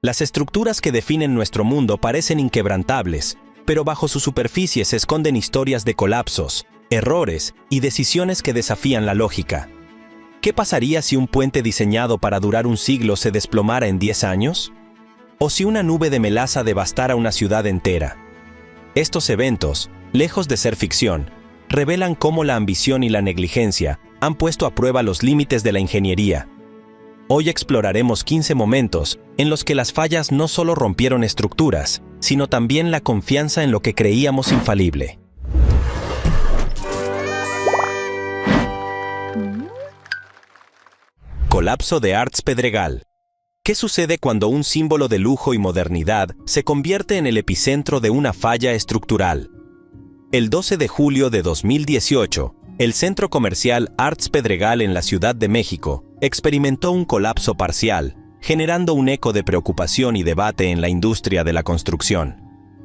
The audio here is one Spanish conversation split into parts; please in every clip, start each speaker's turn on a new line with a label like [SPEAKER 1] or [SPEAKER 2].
[SPEAKER 1] Las estructuras que definen nuestro mundo parecen inquebrantables, pero bajo su superficie se esconden historias de colapsos, errores y decisiones que desafían la lógica. ¿Qué pasaría si un puente diseñado para durar un siglo se desplomara en 10 años? ¿O si una nube de melaza devastara una ciudad entera? Estos eventos, lejos de ser ficción, revelan cómo la ambición y la negligencia han puesto a prueba los límites de la ingeniería. Hoy exploraremos 15 momentos en los que las fallas no solo rompieron estructuras, sino también la confianza en lo que creíamos infalible. Colapso de Arts Pedregal. ¿Qué sucede cuando un símbolo de lujo y modernidad se convierte en el epicentro de una falla estructural? El 12 de julio de 2018, el centro comercial Arts Pedregal en la Ciudad de México experimentó un colapso parcial, generando un eco de preocupación y debate en la industria de la construcción.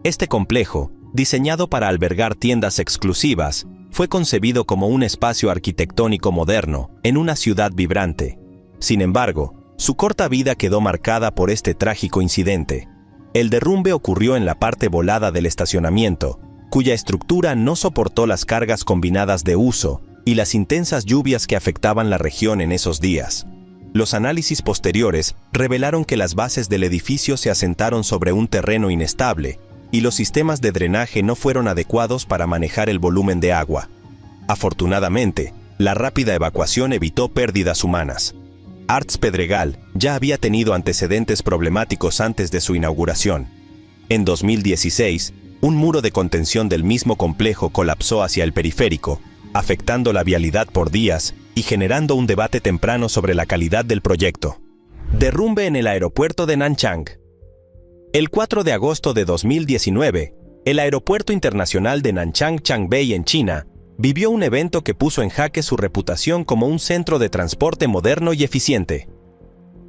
[SPEAKER 1] Este complejo, diseñado para albergar tiendas exclusivas, fue concebido como un espacio arquitectónico moderno en una ciudad vibrante. Sin embargo, su corta vida quedó marcada por este trágico incidente. El derrumbe ocurrió en la parte volada del estacionamiento, cuya estructura no soportó las cargas combinadas de uso y las intensas lluvias que afectaban la región en esos días. Los análisis posteriores revelaron que las bases del edificio se asentaron sobre un terreno inestable y los sistemas de drenaje no fueron adecuados para manejar el volumen de agua. Afortunadamente, la rápida evacuación evitó pérdidas humanas. Arts Pedregal ya había tenido antecedentes problemáticos antes de su inauguración. En 2016, un muro de contención del mismo complejo colapsó hacia el periférico, afectando la vialidad por días y generando un debate temprano sobre la calidad del proyecto. Derrumbe en el aeropuerto de Nanchang. El 4 de agosto de 2019, el Aeropuerto Internacional de Nanchang Changbei en China vivió un evento que puso en jaque su reputación como un centro de transporte moderno y eficiente.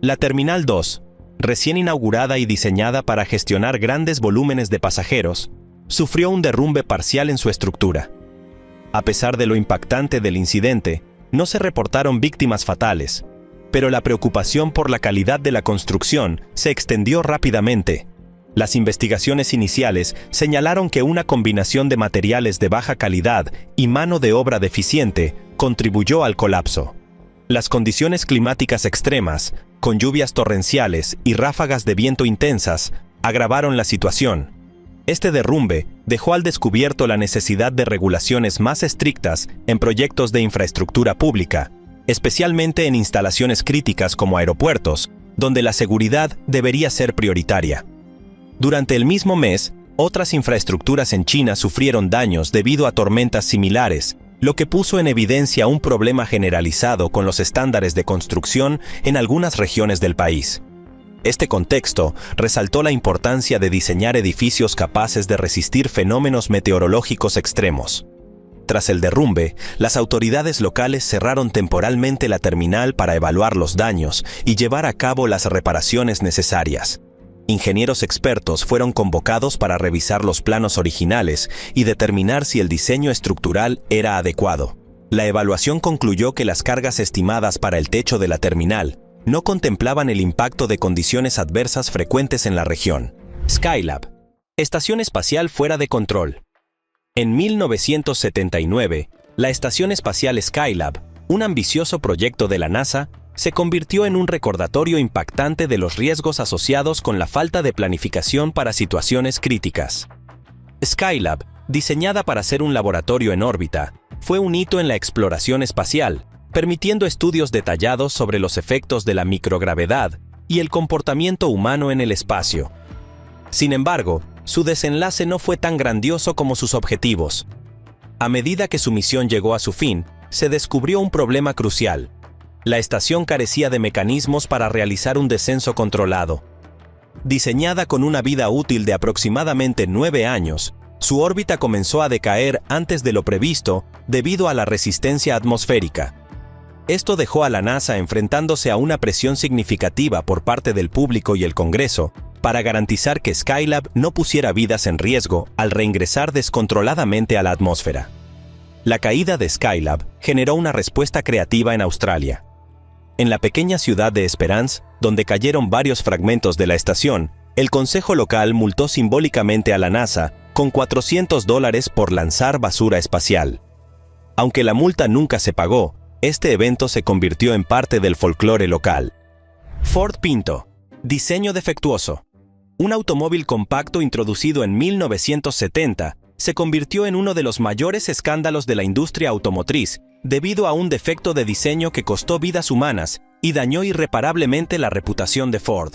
[SPEAKER 1] La Terminal 2, recién inaugurada y diseñada para gestionar grandes volúmenes de pasajeros, sufrió un derrumbe parcial en su estructura. A pesar de lo impactante del incidente, no se reportaron víctimas fatales, pero la preocupación por la calidad de la construcción se extendió rápidamente. Las investigaciones iniciales señalaron que una combinación de materiales de baja calidad y mano de obra deficiente contribuyó al colapso. Las condiciones climáticas extremas, con lluvias torrenciales y ráfagas de viento intensas, agravaron la situación. Este derrumbe dejó al descubierto la necesidad de regulaciones más estrictas en proyectos de infraestructura pública, especialmente en instalaciones críticas como aeropuertos, donde la seguridad debería ser prioritaria. Durante el mismo mes, otras infraestructuras en China sufrieron daños debido a tormentas similares, lo que puso en evidencia un problema generalizado con los estándares de construcción en algunas regiones del país. Este contexto resaltó la importancia de diseñar edificios capaces de resistir fenómenos meteorológicos extremos. Tras el derrumbe, las autoridades locales cerraron temporalmente la terminal para evaluar los daños y llevar a cabo las reparaciones necesarias. Ingenieros expertos fueron convocados para revisar los planos originales y determinar si el diseño estructural era adecuado. La evaluación concluyó que las cargas estimadas para el techo de la terminal no contemplaban el impacto de condiciones adversas frecuentes en la región. Skylab, estación espacial fuera de control. En 1979, la estación espacial Skylab, un ambicioso proyecto de la NASA, se convirtió en un recordatorio impactante de los riesgos asociados con la falta de planificación para situaciones críticas. Skylab, diseñada para ser un laboratorio en órbita, fue un hito en la exploración espacial, permitiendo estudios detallados sobre los efectos de la microgravedad y el comportamiento humano en el espacio. Sin embargo, su desenlace no fue tan grandioso como sus objetivos. A medida que su misión llegó a su fin, se descubrió un problema crucial. La estación carecía de mecanismos para realizar un descenso controlado. Diseñada con una vida útil de aproximadamente 9 años, su órbita comenzó a decaer antes de lo previsto debido a la resistencia atmosférica. Esto dejó a la NASA enfrentándose a una presión significativa por parte del público y el Congreso para garantizar que Skylab no pusiera vidas en riesgo al reingresar descontroladamente a la atmósfera. La caída de Skylab generó una respuesta creativa en Australia. En la pequeña ciudad de Esperance, donde cayeron varios fragmentos de la estación, el Consejo Local multó simbólicamente a la NASA con $400 por lanzar basura espacial. Aunque la multa nunca se pagó, este evento se convirtió en parte del folclore local. Ford Pinto. Diseño defectuoso. Un automóvil compacto introducido en 1970 se convirtió en uno de los mayores escándalos de la industria automotriz debido a un defecto de diseño que costó vidas humanas y dañó irreparablemente la reputación de Ford.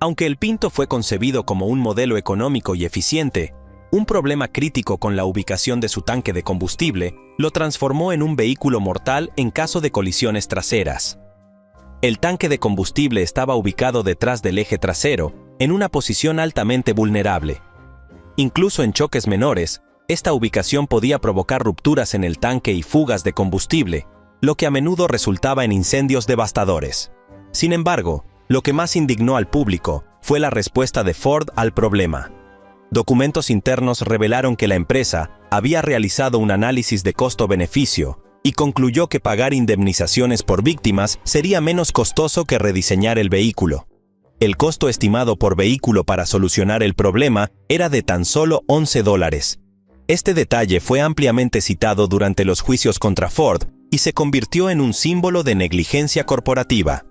[SPEAKER 1] Aunque el Pinto fue concebido como un modelo económico y eficiente, un problema crítico con la ubicación de su tanque de combustible lo transformó en un vehículo mortal en caso de colisiones traseras. El tanque de combustible estaba ubicado detrás del eje trasero, en una posición altamente vulnerable. Incluso en choques menores, esta ubicación podía provocar rupturas en el tanque y fugas de combustible, lo que a menudo resultaba en incendios devastadores. Sin embargo, lo que más indignó al público fue la respuesta de Ford al problema. Documentos internos revelaron que la empresa había realizado un análisis de costo-beneficio y concluyó que pagar indemnizaciones por víctimas sería menos costoso que rediseñar el vehículo. El costo estimado por vehículo para solucionar el problema era de tan solo $11. Este detalle fue ampliamente citado durante los juicios contra Ford y se convirtió en un símbolo de negligencia corporativa.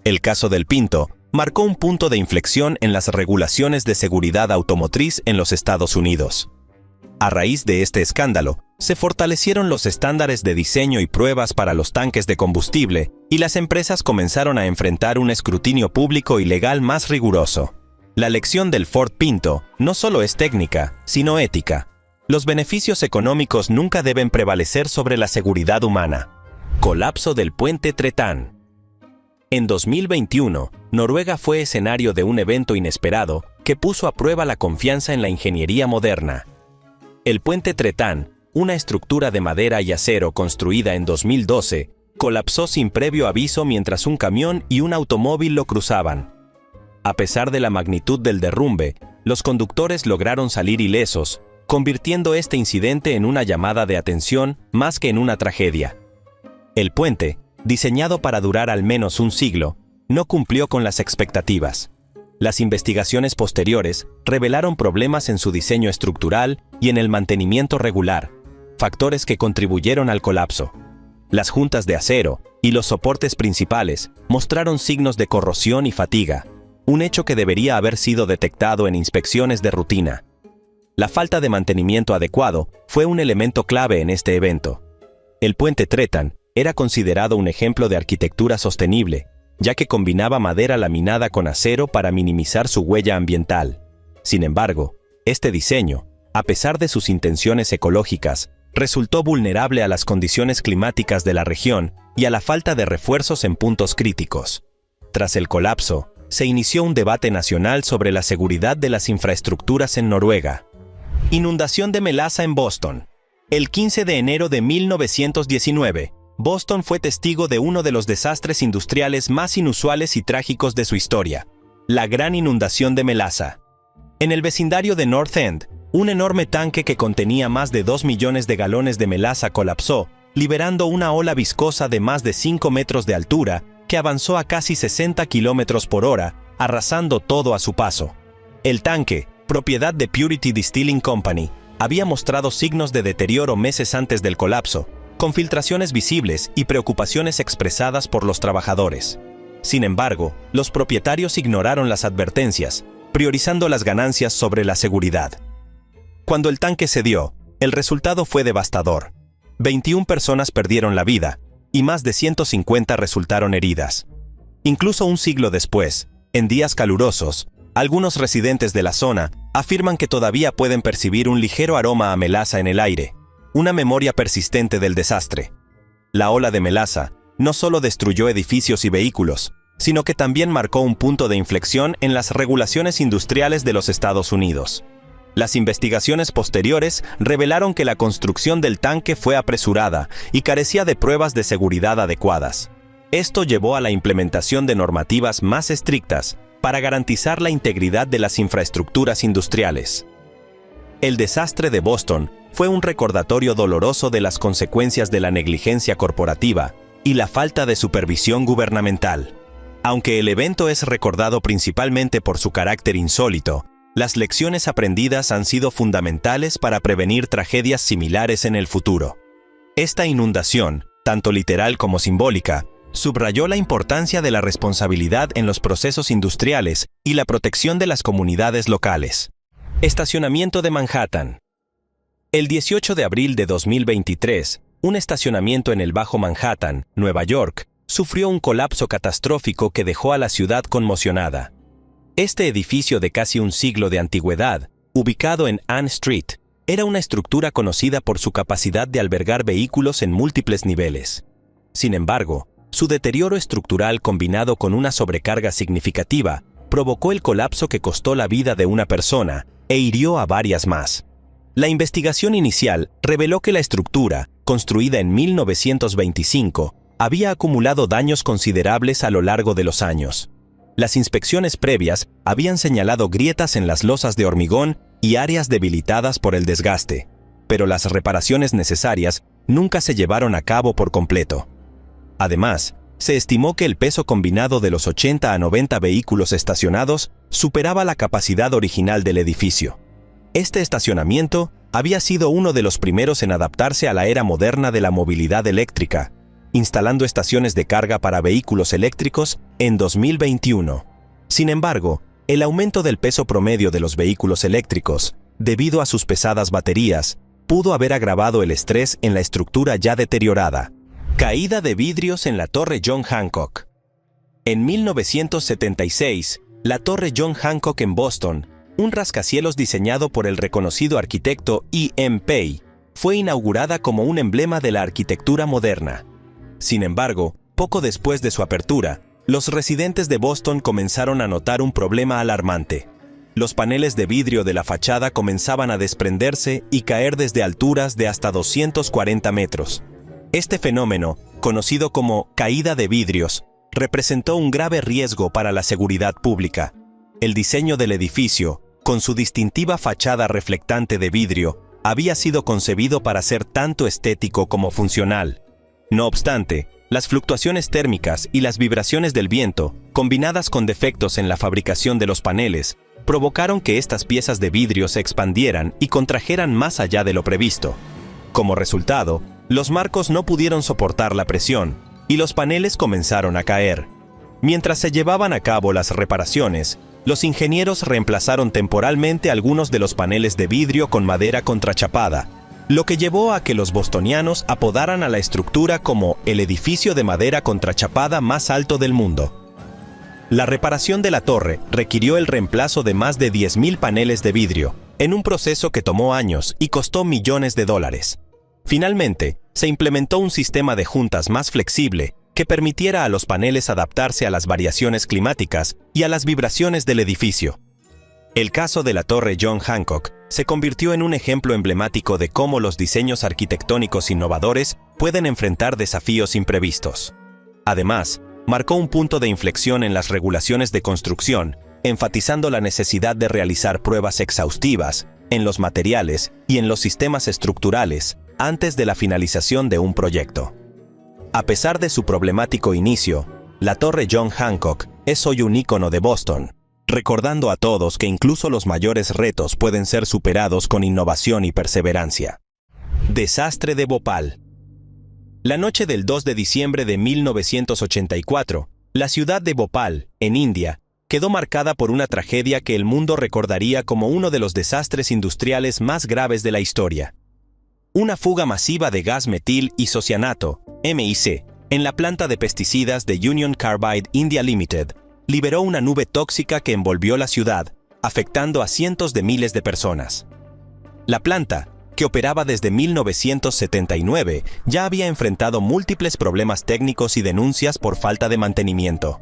[SPEAKER 1] El caso del Pinto marcó un punto de inflexión en las regulaciones de seguridad automotriz en los Estados Unidos. A raíz de este escándalo, se fortalecieron los estándares de diseño y pruebas para los tanques de combustible y las empresas comenzaron a enfrentar un escrutinio público y legal más riguroso. La lección del Ford Pinto no solo es técnica, sino ética. Los beneficios económicos nunca deben prevalecer sobre la seguridad humana. Colapso del puente Tretán. En 2021, Noruega fue escenario de un evento inesperado que puso a prueba la confianza en la ingeniería moderna. El puente Tretán, una estructura de madera y acero construida en 2012, colapsó sin previo aviso mientras un camión y un automóvil lo cruzaban. A pesar de la magnitud del derrumbe, los conductores lograron salir ilesos, convirtiendo este incidente en una llamada de atención más que en una tragedia. El puente, diseñado para durar al menos un siglo, no cumplió con las expectativas. Las investigaciones posteriores revelaron problemas en su diseño estructural y en el mantenimiento regular, factores que contribuyeron al colapso. Las juntas de acero y los soportes principales mostraron signos de corrosión y fatiga, un hecho que debería haber sido detectado en inspecciones de rutina. La falta de mantenimiento adecuado fue un elemento clave en este evento. El puente Tretán era considerado un ejemplo de arquitectura sostenible, ya que combinaba madera laminada con acero para minimizar su huella ambiental. Sin embargo, este diseño, a pesar de sus intenciones ecológicas, resultó vulnerable a las condiciones climáticas de la región y a la falta de refuerzos en puntos críticos. Tras el colapso, se inició un debate nacional sobre la seguridad de las infraestructuras en Noruega. Inundación de melaza en Boston. El 15 de enero de 1919, Boston fue testigo de uno de los desastres industriales más inusuales y trágicos de su historia, la gran inundación de melaza. En el vecindario de North End, un enorme tanque que contenía más de 2 millones de galones de melaza colapsó, liberando una ola viscosa de más de 5 metros de altura que avanzó a casi 60 kilómetros por hora, arrasando todo a su paso. El tanque, propiedad de Purity Distilling Company, había mostrado signos de deterioro meses antes del colapso, con filtraciones visibles y preocupaciones expresadas por los trabajadores. Sin embargo, los propietarios ignoraron las advertencias, priorizando las ganancias sobre la seguridad. Cuando el tanque cedió, el resultado fue devastador. 21 personas perdieron la vida, y más de 150 resultaron heridas. Incluso un siglo después, en días calurosos, algunos residentes de la zona afirman que todavía pueden percibir un ligero aroma a melaza en el aire, una memoria persistente del desastre. La ola de melaza no solo destruyó edificios y vehículos, sino que también marcó un punto de inflexión en las regulaciones industriales de los Estados Unidos. Las investigaciones posteriores revelaron que la construcción del tanque fue apresurada y carecía de pruebas de seguridad adecuadas. Esto llevó a la implementación de normativas más estrictas para garantizar la integridad de las infraestructuras industriales. El desastre de Boston fue un recordatorio doloroso de las consecuencias de la negligencia corporativa y la falta de supervisión gubernamental. Aunque el evento es recordado principalmente por su carácter insólito, las lecciones aprendidas han sido fundamentales para prevenir tragedias similares en el futuro. Esta inundación, tanto literal como simbólica, subrayó la importancia de la responsabilidad en los procesos industriales y la protección de las comunidades locales. Estacionamiento de Manhattan. El 18 de abril de 2023, un estacionamiento en el Bajo Manhattan, Nueva York, sufrió un colapso catastrófico que dejó a la ciudad conmocionada. Este edificio de casi un siglo de antigüedad, ubicado en Ann Street, era una estructura conocida por su capacidad de albergar vehículos en múltiples niveles. Sin embargo, su deterioro estructural combinado con una sobrecarga significativa provocó el colapso que costó la vida de una persona e hirió a varias más. La investigación inicial reveló que la estructura, construida en 1925, había acumulado daños considerables a lo largo de los años. Las inspecciones previas habían señalado grietas en las losas de hormigón y áreas debilitadas por el desgaste, pero las reparaciones necesarias nunca se llevaron a cabo por completo. Además, se estimó que el peso combinado de los 80 a 90 vehículos estacionados superaba la capacidad original del edificio. Este estacionamiento había sido uno de los primeros en adaptarse a la era moderna de la movilidad eléctrica, instalando estaciones de carga para vehículos eléctricos en 2021. Sin embargo, el aumento del peso promedio de los vehículos eléctricos, debido a sus pesadas baterías, pudo haber agravado el estrés en la estructura ya deteriorada. Caída de vidrios en la Torre John Hancock. En 1976, la Torre John Hancock en Boston, un rascacielos diseñado por el reconocido arquitecto E. M. Pei, fue inaugurada como un emblema de la arquitectura moderna. Sin embargo, poco después de su apertura, los residentes de Boston comenzaron a notar un problema alarmante. Los paneles de vidrio de la fachada comenzaban a desprenderse y caer desde alturas de hasta 240 metros. Este fenómeno, conocido como caída de vidrios, representó un grave riesgo para la seguridad pública. El diseño del edificio, con su distintiva fachada reflectante de vidrio, había sido concebido para ser tanto estético como funcional. No obstante, las fluctuaciones térmicas y las vibraciones del viento, combinadas con defectos en la fabricación de los paneles, provocaron que estas piezas de vidrio se expandieran y contrajeran más allá de lo previsto. Como resultado, los marcos no pudieron soportar la presión y los paneles comenzaron a caer. Mientras se llevaban a cabo las reparaciones, los ingenieros reemplazaron temporalmente algunos de los paneles de vidrio con madera contrachapada, lo que llevó a que los bostonianos apodaran a la estructura como el edificio de madera contrachapada más alto del mundo. La reparación de la torre requirió el reemplazo de más de 10.000 paneles de vidrio, en un proceso que tomó años y costó millones de dólares. Finalmente, se implementó un sistema de juntas más flexible que permitiera a los paneles adaptarse a las variaciones climáticas y a las vibraciones del edificio. El caso de la Torre John Hancock se convirtió en un ejemplo emblemático de cómo los diseños arquitectónicos innovadores pueden enfrentar desafíos imprevistos. Además, marcó un punto de inflexión en las regulaciones de construcción, enfatizando la necesidad de realizar pruebas exhaustivas en los materiales y en los sistemas estructurales antes de la finalización de un proyecto. A pesar de su problemático inicio, la Torre John Hancock es hoy un ícono de Boston, recordando a todos que incluso los mayores retos pueden ser superados con innovación y perseverancia. Desastre de Bhopal. La noche del 2 de diciembre de 1984, la ciudad de Bhopal, en India, quedó marcada por una tragedia que el mundo recordaría como uno de los desastres industriales más graves de la historia. Una fuga masiva de gas metil isocianato, MIC, en la planta de pesticidas de Union Carbide India Limited, liberó una nube tóxica que envolvió la ciudad, afectando a cientos de miles de personas. La planta, que operaba desde 1979, ya había enfrentado múltiples problemas técnicos y denuncias por falta de mantenimiento.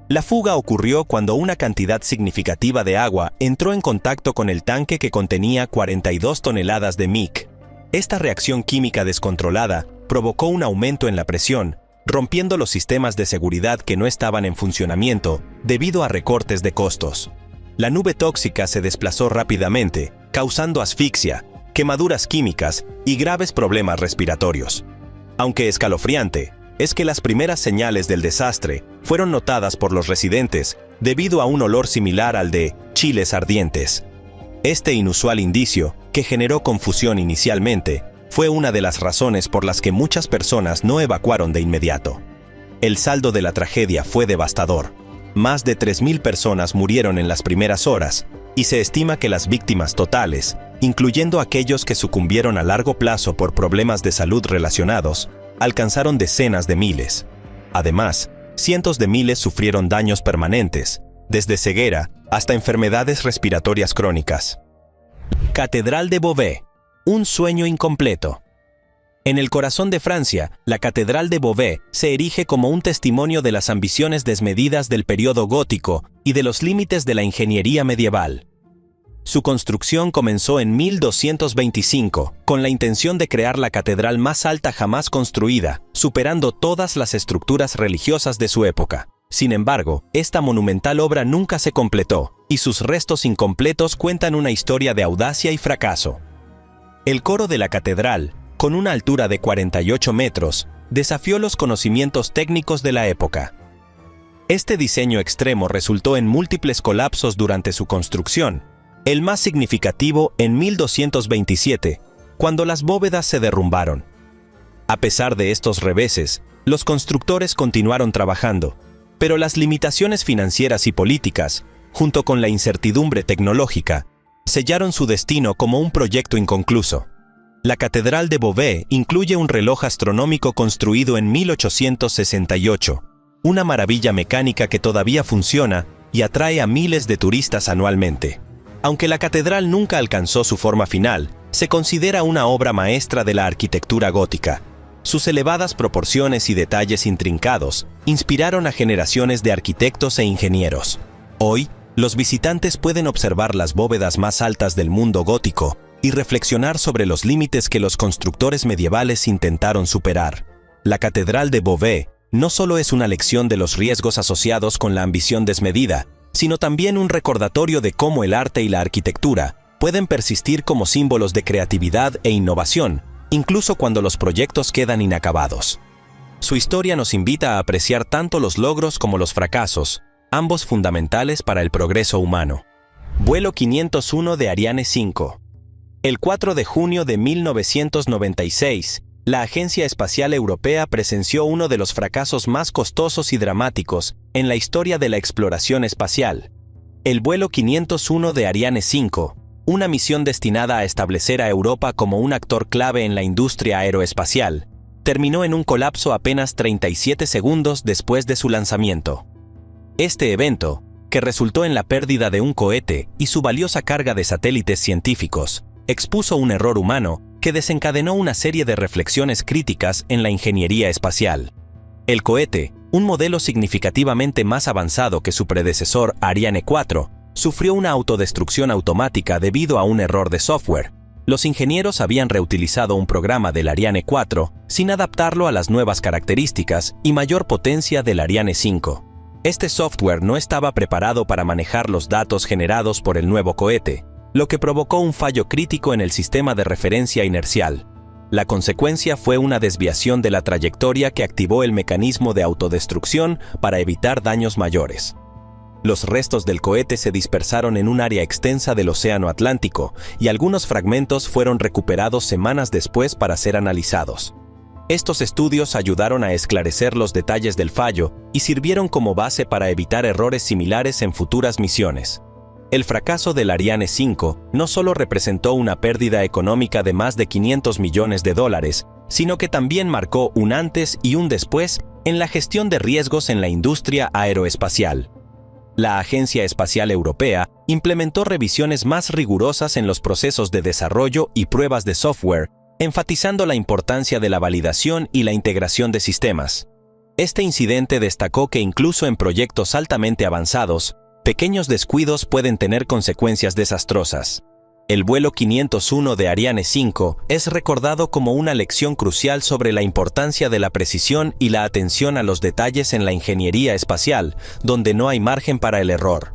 [SPEAKER 1] La fuga ocurrió cuando una cantidad significativa de agua entró en contacto con el tanque que contenía 42 toneladas de MIC. Esta reacción química descontrolada provocó un aumento en la presión, rompiendo los sistemas de seguridad que no estaban en funcionamiento debido a recortes de costos. La nube tóxica se desplazó rápidamente, causando asfixia, quemaduras químicas y graves problemas respiratorios. Aunque escalofriante, es que las primeras señales del desastre fueron notadas por los residentes debido a un olor similar al de chiles ardientes. Este inusual indicio, que generó confusión inicialmente, fue una de las razones por las que muchas personas no evacuaron de inmediato. El saldo de la tragedia fue devastador. Más de 3.000 personas murieron en las primeras horas, y se estima que las víctimas totales, incluyendo aquellos que sucumbieron a largo plazo por problemas de salud relacionados, alcanzaron decenas de miles. Además, cientos de miles sufrieron daños permanentes, desde ceguera hasta enfermedades respiratorias crónicas. Catedral de Beauvais, un sueño incompleto. En el corazón de Francia, la Catedral de Beauvais se erige como un testimonio de las ambiciones desmedidas del período gótico y de los límites de la ingeniería medieval. Su construcción comenzó en 1225, con la intención de crear la catedral más alta jamás construida, superando todas las estructuras religiosas de su época. Sin embargo, esta monumental obra nunca se completó, y sus restos incompletos cuentan una historia de audacia y fracaso. El coro de la catedral, con una altura de 48 metros, desafió los conocimientos técnicos de la época. Este diseño extremo resultó en múltiples colapsos durante su construcción, el más significativo en 1227, cuando las bóvedas se derrumbaron. A pesar de estos reveses, los constructores continuaron trabajando, pero las limitaciones financieras y políticas, junto con la incertidumbre tecnológica, sellaron su destino como un proyecto inconcluso. La Catedral de Beauvais incluye un reloj astronómico construido en 1868, una maravilla mecánica que todavía funciona y atrae a miles de turistas anualmente. Aunque la catedral nunca alcanzó su forma final, se considera una obra maestra de la arquitectura gótica. Sus elevadas proporciones y detalles intrincados inspiraron a generaciones de arquitectos e ingenieros. Hoy, los visitantes pueden observar las bóvedas más altas del mundo gótico y reflexionar sobre los límites que los constructores medievales intentaron superar. La Catedral de Beauvais no solo es una lección de los riesgos asociados con la ambición desmedida, sino también un recordatorio de cómo el arte y la arquitectura pueden persistir como símbolos de creatividad e innovación, incluso cuando los proyectos quedan inacabados. Su historia nos invita a apreciar tanto los logros como los fracasos, ambos fundamentales para el progreso humano. Vuelo 501 de Ariane 5. El 4 de junio de 1996, la Agencia Espacial Europea presenció uno de los fracasos más costosos y dramáticos en la historia de la exploración espacial. El vuelo 501 de Ariane 5, una misión destinada a establecer a Europa como un actor clave en la industria aeroespacial, terminó en un colapso apenas 37 segundos después de su lanzamiento. Este evento, que resultó en la pérdida de un cohete y su valiosa carga de satélites científicos, expuso un error humano que desencadenó una serie de reflexiones críticas en la ingeniería espacial. El cohete, un modelo significativamente más avanzado que su predecesor Ariane 4, sufrió una autodestrucción automática debido a un error de software. Los ingenieros habían reutilizado un programa del Ariane 4 sin adaptarlo a las nuevas características y mayor potencia del Ariane 5. Este software no estaba preparado para manejar los datos generados por el nuevo cohete, lo que provocó un fallo crítico en el sistema de referencia inercial. La consecuencia fue una desviación de la trayectoria que activó el mecanismo de autodestrucción para evitar daños mayores. Los restos del cohete se dispersaron en un área extensa del Océano Atlántico y algunos fragmentos fueron recuperados semanas después para ser analizados. Estos estudios ayudaron a esclarecer los detalles del fallo y sirvieron como base para evitar errores similares en futuras misiones. El fracaso del Ariane 5 no solo representó una pérdida económica de más de $500 millones, sino que también marcó un antes y un después en la gestión de riesgos en la industria aeroespacial. La Agencia Espacial Europea implementó revisiones más rigurosas en los procesos de desarrollo y pruebas de software, enfatizando la importancia de la validación y la integración de sistemas. Este incidente destacó que incluso en proyectos altamente avanzados, pequeños descuidos pueden tener consecuencias desastrosas. El vuelo 501 de Ariane 5 es recordado como una lección crucial sobre la importancia de la precisión y la atención a los detalles en la ingeniería espacial, donde no hay margen para el error.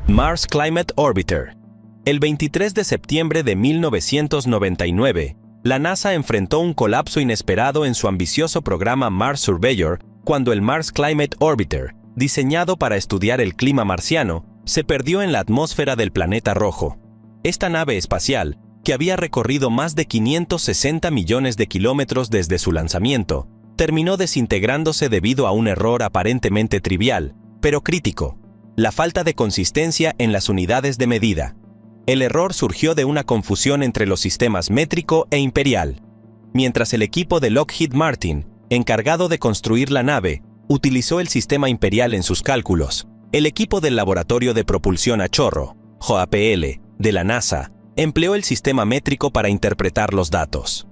[SPEAKER 1] Mars Climate Orbiter. El 23 de septiembre de 1999, La NASA enfrentó un colapso inesperado en su ambicioso programa Mars Surveyor cuando el Mars Climate Orbiter, diseñado para estudiar el clima marciano, se perdió en la atmósfera del planeta rojo. Esta nave espacial, que había recorrido más de 560 millones de kilómetros desde su lanzamiento, terminó desintegrándose debido a un error aparentemente trivial, pero crítico: la falta de consistencia en las unidades de medida. El error surgió de una confusión entre los sistemas métrico e imperial. Mientras el equipo de Lockheed Martin, encargado de construir la nave, utilizó el sistema imperial en sus cálculos, el equipo del Laboratorio de Propulsión a Chorro, JPL, de la NASA, empleó el sistema métrico para interpretar los datos.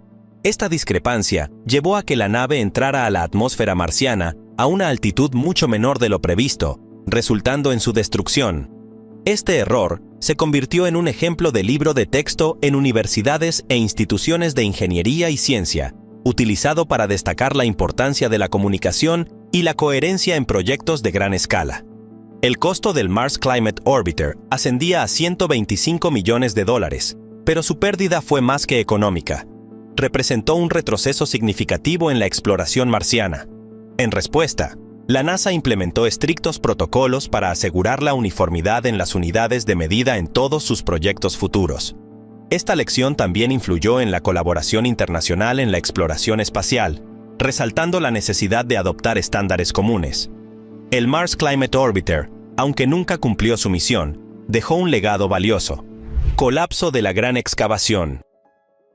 [SPEAKER 1] Esta discrepancia llevó a que la nave entrara a la atmósfera marciana a una altitud mucho menor de lo previsto, resultando en su destrucción. Este error se convirtió en un ejemplo de libro de texto en universidades e instituciones de ingeniería y ciencia, utilizado para destacar la importancia de la comunicación y la coherencia en proyectos de gran escala. El costo del Mars Climate Orbiter ascendía a $125 millones, pero su pérdida fue más que económica. Representó un retroceso significativo en la exploración marciana. En respuesta, la NASA implementó estrictos protocolos para asegurar la uniformidad en las unidades de medida en todos sus proyectos futuros. Esta lección también influyó en la colaboración internacional en la exploración espacial, resaltando la necesidad de adoptar estándares comunes. El Mars Climate Orbiter, aunque nunca cumplió su misión, dejó un legado valioso: colapso de la gran excavación.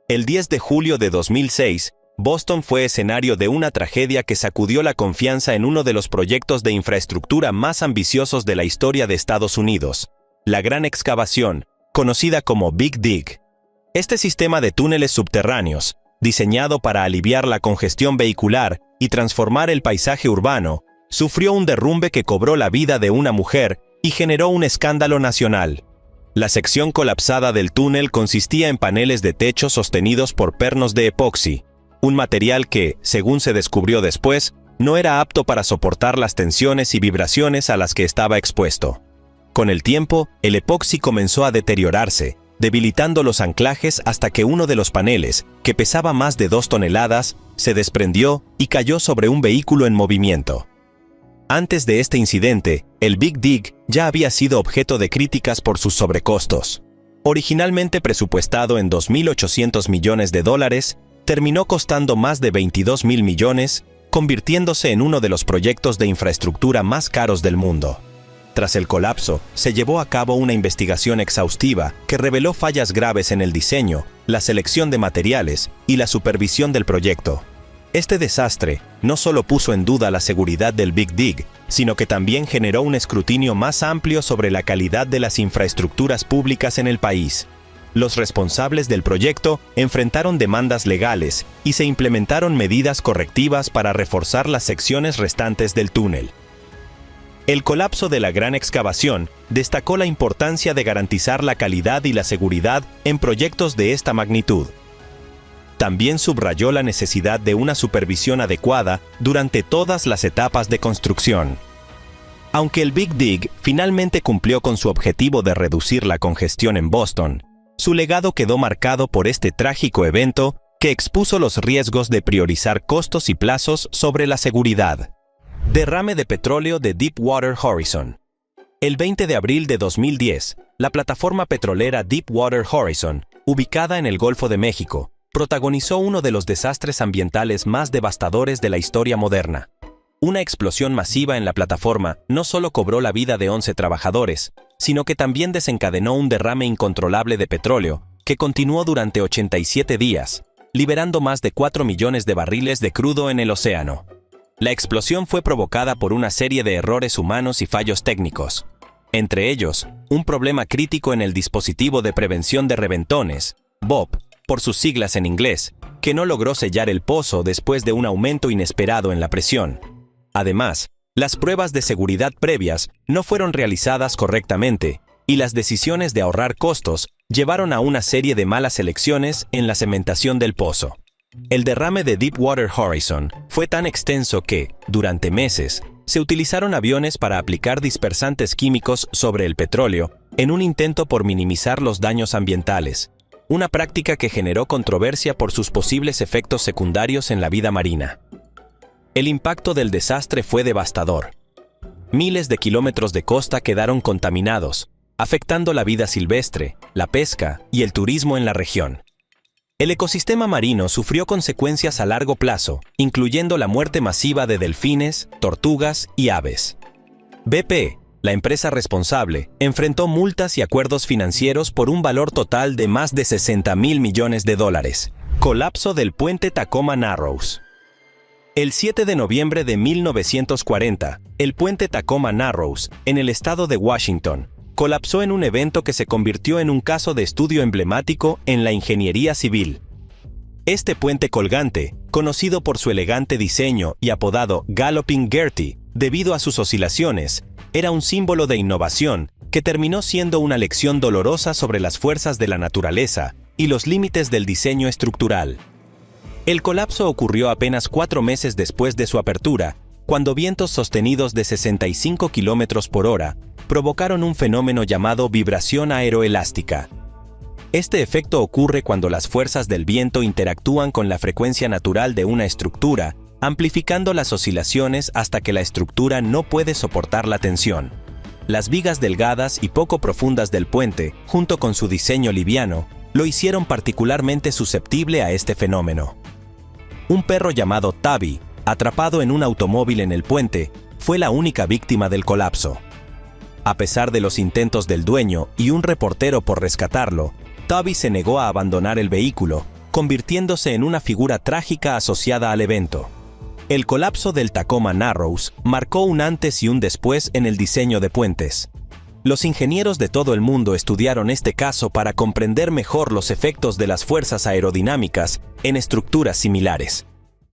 [SPEAKER 1] El 10 de julio de 2006, Boston fue escenario de una tragedia que sacudió la confianza en uno de los proyectos de infraestructura más ambiciosos de la historia de Estados Unidos, la Gran Excavación, conocida como Big Dig. Este sistema de túneles subterráneos, diseñado para aliviar la congestión vehicular y transformar el paisaje urbano, sufrió un derrumbe que cobró la vida de una mujer y generó un escándalo nacional. La sección colapsada del túnel consistía en paneles de techo sostenidos por pernos de epoxi, un material que, según se descubrió después, no era apto para soportar las tensiones y vibraciones a las que estaba expuesto. Con el tiempo, el epoxi comenzó a deteriorarse, debilitando los anclajes hasta que uno de los paneles, que pesaba más de 2 toneladas, se desprendió y cayó sobre un vehículo en movimiento. Antes de este incidente, el Big Dig ya había sido objeto de críticas por sus sobrecostos. Originalmente presupuestado en $2.800 millones, terminó costando más de $22.000 millones, convirtiéndose en uno de los proyectos de infraestructura más caros del mundo. Tras el colapso, se llevó a cabo una investigación exhaustiva que reveló fallas graves en el diseño, la selección de materiales y la supervisión del proyecto. Este desastre no solo puso en duda la seguridad del Big Dig, sino que también generó un escrutinio más amplio sobre la calidad de las infraestructuras públicas en el país. Los responsables del proyecto enfrentaron demandas legales y se implementaron medidas correctivas para reforzar las secciones restantes del túnel. El colapso de la Gran Excavación destacó la importancia de garantizar la calidad y la seguridad en proyectos de esta magnitud. También subrayó la necesidad de una supervisión adecuada durante todas las etapas de construcción. Aunque el Big Dig finalmente cumplió con su objetivo de reducir la congestión en Boston, su legado quedó marcado por este trágico evento que expuso los riesgos de priorizar costos y plazos sobre la seguridad. Derrame de petróleo de Deepwater Horizon. El 20 de abril de 2010, la plataforma petrolera Deepwater Horizon, ubicada en el Golfo de México, protagonizó uno de los desastres ambientales más devastadores de la historia moderna. Una explosión masiva en la plataforma no solo cobró la vida de 11 trabajadores, sino que también desencadenó un derrame incontrolable de petróleo, que continuó durante 87 días, liberando más de 4 millones de barriles de crudo en el océano. La explosión fue provocada por una serie de errores humanos y fallos técnicos. Entre ellos, un problema crítico en el dispositivo de prevención de reventones, BOP, por sus siglas en inglés, que no logró sellar el pozo después de un aumento inesperado en la presión. Además, las pruebas de seguridad previas no fueron realizadas correctamente, y las decisiones de ahorrar costos llevaron a una serie de malas elecciones en la cementación del pozo. El derrame de Deepwater Horizon fue tan extenso que, durante meses, se utilizaron aviones para aplicar dispersantes químicos sobre el petróleo en un intento por minimizar los daños ambientales. una práctica que generó controversia por sus posibles efectos secundarios en la vida marina. El impacto del desastre fue devastador. Miles de kilómetros de costa quedaron contaminados, afectando la vida silvestre, la pesca y el turismo en la región. El ecosistema marino sufrió consecuencias a largo plazo, incluyendo la muerte masiva de delfines, tortugas y aves. BP, la empresa responsable, enfrentó multas y acuerdos financieros por un valor total de más de $60.000 millones. Colapso del puente Tacoma Narrows. El 7 de noviembre de 1940, el puente Tacoma Narrows, en el estado de Washington, colapsó en un evento que se convirtió en un caso de estudio emblemático en la ingeniería civil. Este puente colgante, conocido por su elegante diseño y apodado Galloping Gertie, debido a sus oscilaciones, era un símbolo de innovación que terminó siendo una lección dolorosa sobre las fuerzas de la naturaleza y los límites del diseño estructural. El colapso ocurrió apenas 4 meses después de su apertura, cuando vientos sostenidos de 65 km por hora provocaron un fenómeno llamado vibración aeroelástica. Este efecto ocurre cuando las fuerzas del viento interactúan con la frecuencia natural de una estructura, amplificando las oscilaciones hasta que la estructura no puede soportar la tensión. Las vigas delgadas y poco profundas del puente, junto con su diseño liviano, lo hicieron particularmente susceptible a este fenómeno. Un perro llamado Tabby, atrapado en un automóvil en el puente, fue la única víctima del colapso. A pesar de los intentos del dueño y un reportero por rescatarlo, Tabby se negó a abandonar el vehículo, convirtiéndose en una figura trágica asociada al evento. El colapso del Tacoma Narrows marcó un antes y un después en el diseño de puentes. Los ingenieros de todo el mundo estudiaron este caso para comprender mejor los efectos de las fuerzas aerodinámicas en estructuras similares.